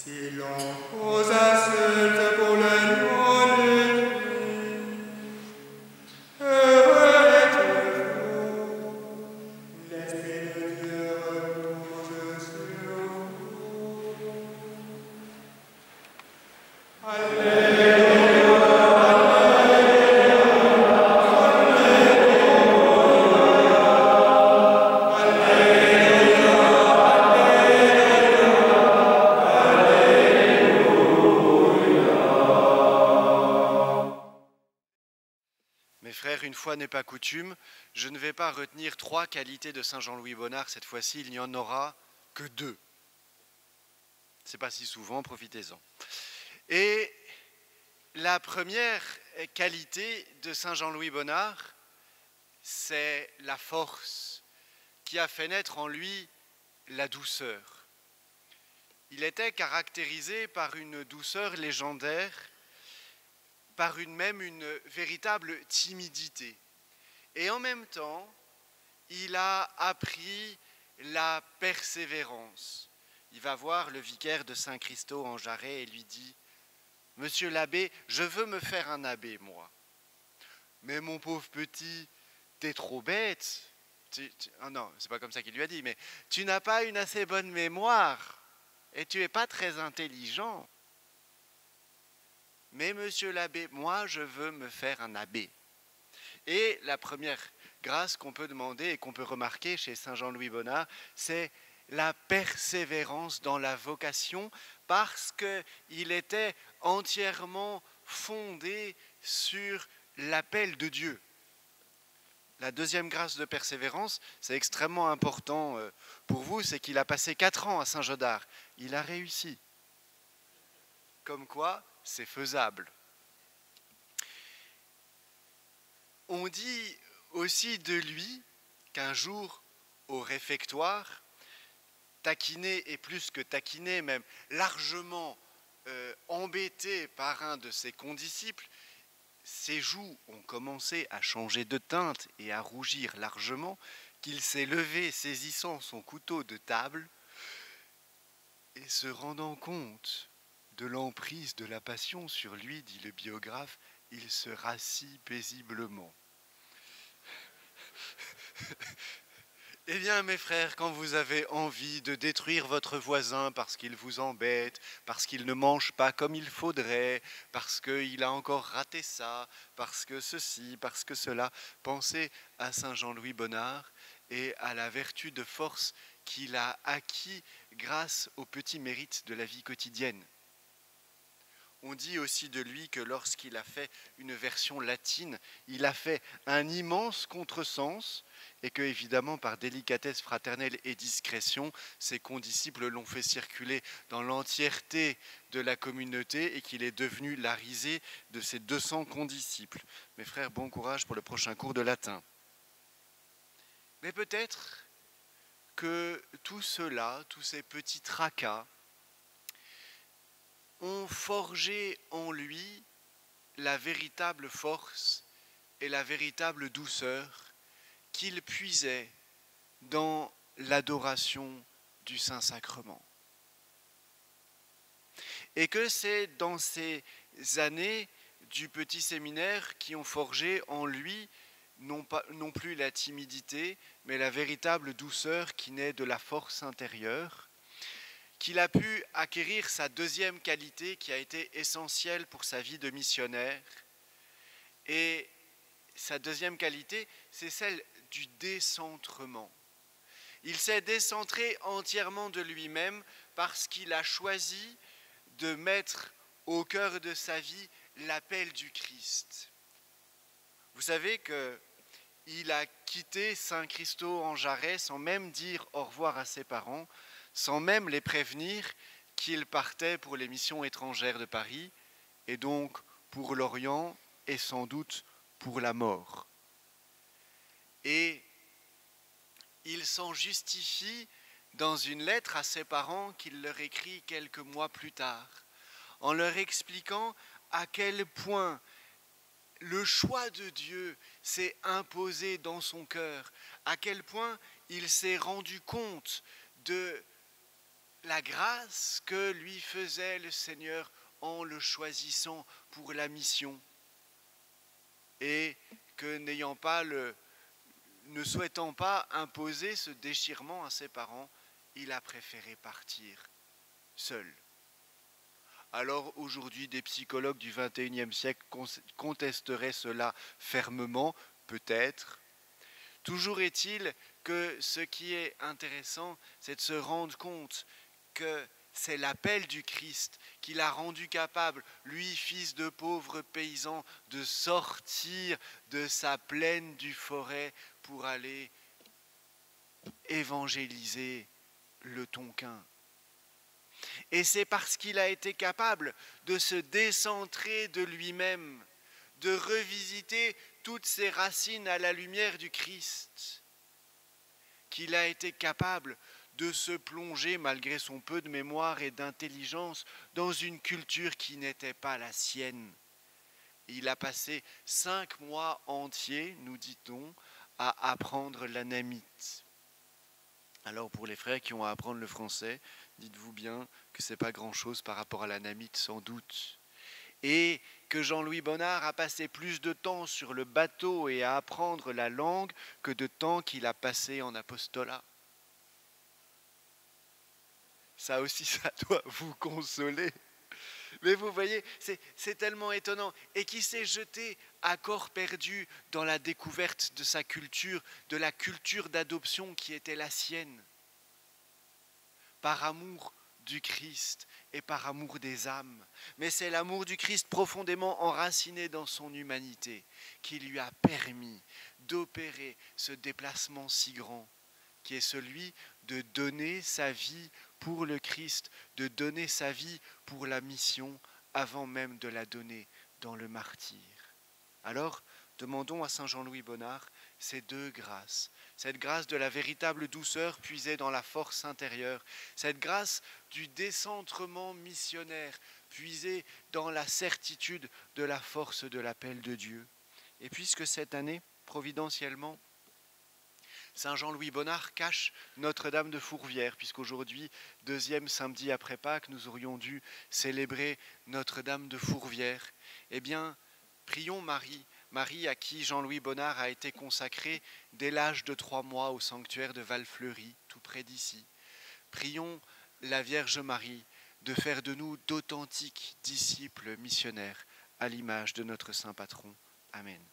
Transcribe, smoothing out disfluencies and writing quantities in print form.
Si l'on pose insulte pour le nom de Christ, heureux êtes-vous, l'Esprit de Dieu repose sur vous. Alléluia. Une fois n'est pas coutume, je ne vais pas retenir 3 qualités de Saint Jean-Louis Bonnard. Cette fois-ci, il n'y en aura que 2. C'est pas si souvent, profitez-en. Et la première qualité de Saint Jean-Louis Bonnard, c'est la force qui a fait naître en lui la douceur. Il était caractérisé par une douceur légendaire, par une véritable timidité. Et en même temps, il a appris la persévérance. Il va voir le vicaire de Saint-Christo en Jarret et lui dit « Monsieur l'abbé, je veux me faire un abbé, moi. »« Mais mon pauvre petit, t'es trop bête. Oh non, c'est pas comme ça qu'il lui a dit, mais tu n'as pas une assez bonne mémoire et tu n'es pas très intelligent. » Mais monsieur l'abbé, moi je veux me faire un abbé. Et la première grâce qu'on peut demander et qu'on peut remarquer chez Saint Jean-Louis Bonnard, c'est la persévérance dans la vocation parce qu'il était entièrement fondé sur l'appel de Dieu. La deuxième grâce de persévérance, c'est extrêmement important pour vous, c'est qu'il a passé 4 ans à Saint-Jodard. Il a réussi. Comme quoi, c'est faisable. On dit aussi de lui qu'un jour, au réfectoire, taquiné, et plus que taquiné, même largement embêté par un de ses condisciples, ses joues ont commencé à changer de teinte et à rougir largement, qu'il s'est levé saisissant son couteau de table et se rendant compte de l'emprise de la passion sur lui, dit le biographe, il se rassit paisiblement. Eh bien, mes frères, quand vous avez envie de détruire votre voisin parce qu'il vous embête, parce qu'il ne mange pas comme il faudrait, parce qu'il a encore raté ça, parce que ceci, parce que cela, pensez à Saint Jean-Louis Bonnard et à la vertu de force qu'il a acquis grâce aux petits mérites de la vie quotidienne. On dit aussi de lui que lorsqu'il a fait une version latine, il a fait un immense contresens et que, évidemment, par délicatesse fraternelle et discrétion, ses condisciples l'ont fait circuler dans l'entièreté de la communauté et qu'il est devenu la risée de ses 200 condisciples. Mes frères, bon courage pour le prochain cours de latin. Mais peut-être que tout cela, tous ces petits tracas, ont forgé en lui la véritable force et la véritable douceur qu'il puisait dans l'adoration du Saint-Sacrement. Et que c'est dans ces années du petit séminaire qui ont forgé en lui non plus la timidité, mais la véritable douceur qui naît de la force intérieure, qu'il a pu acquérir sa deuxième qualité qui a été essentielle pour sa vie de missionnaire. Et sa deuxième qualité, c'est celle du décentrement. Il s'est décentré entièrement de lui-même parce qu'il a choisi de mettre au cœur de sa vie l'appel du Christ. Vous savez qu'il a quitté Saint-Christo en Jarret sans même dire au revoir à ses parents, sans même les prévenir qu'il partait pour les missions étrangères de Paris, et donc pour l'Orient, et sans doute pour la mort. Et il s'en justifie dans une lettre à ses parents qu'il leur écrit quelques mois plus tard, en leur expliquant à quel point le choix de Dieu s'est imposé dans son cœur, à quel point il s'est rendu compte de la grâce que lui faisait le Seigneur en le choisissant pour la mission, et que ne souhaitant pas imposer ce déchirement à ses parents, il a préféré partir seul. Alors aujourd'hui, des psychologues du XXIe siècle contesteraient cela fermement, peut-être. Toujours est-il que ce qui est intéressant, c'est de se rendre compte que c'est l'appel du Christ qui l'a rendu capable, lui, fils de pauvre paysan, de sortir de sa plaine du forêt pour aller évangéliser le Tonkin. Et c'est parce qu'il a été capable de se décentrer de lui-même, de revisiter toutes ses racines à la lumière du Christ, qu'il a été capable de se plonger, malgré son peu de mémoire et d'intelligence, dans une culture qui n'était pas la sienne. Il a passé 5 mois entiers, nous dit-on, à apprendre l'anamite. Alors pour les frères qui ont à apprendre le français, dites-vous bien que ce n'est pas grand-chose par rapport à l'anamite sans doute. Et que Jean-Louis Bonnard a passé plus de temps sur le bateau et à apprendre la langue que de temps qu'il a passé en apostolat. Ça aussi, ça doit vous consoler. Mais vous voyez, c'est tellement étonnant. Et qui s'est jeté à corps perdu dans la découverte de sa culture, de la culture d'adoption qui était la sienne, par amour du Christ et par amour des âmes. Mais c'est l'amour du Christ profondément enraciné dans son humanité qui lui a permis d'opérer ce déplacement si grand, qui est celui de donner sa vie pour le Christ, de donner sa vie pour la mission avant même de la donner dans le martyre. Alors, demandons à Saint Jean-Louis Bonnard ces deux grâces, cette grâce de la véritable douceur puisée dans la force intérieure, cette grâce du décentrement missionnaire puisée dans la certitude de la force de l'appel de Dieu. Et puisque cette année, providentiellement, Saint Jean-Louis Bonnard cache Notre-Dame de Fourvière, puisqu'aujourd'hui, deuxième samedi après Pâques, nous aurions dû célébrer Notre-Dame de Fourvière. Eh bien, prions Marie, Marie à qui Jean-Louis Bonnard a été consacré dès l'âge de 3 mois au sanctuaire de Val-Fleury, tout près d'ici. Prions la Vierge Marie de faire de nous d'authentiques disciples missionnaires à l'image de notre saint patron. Amen.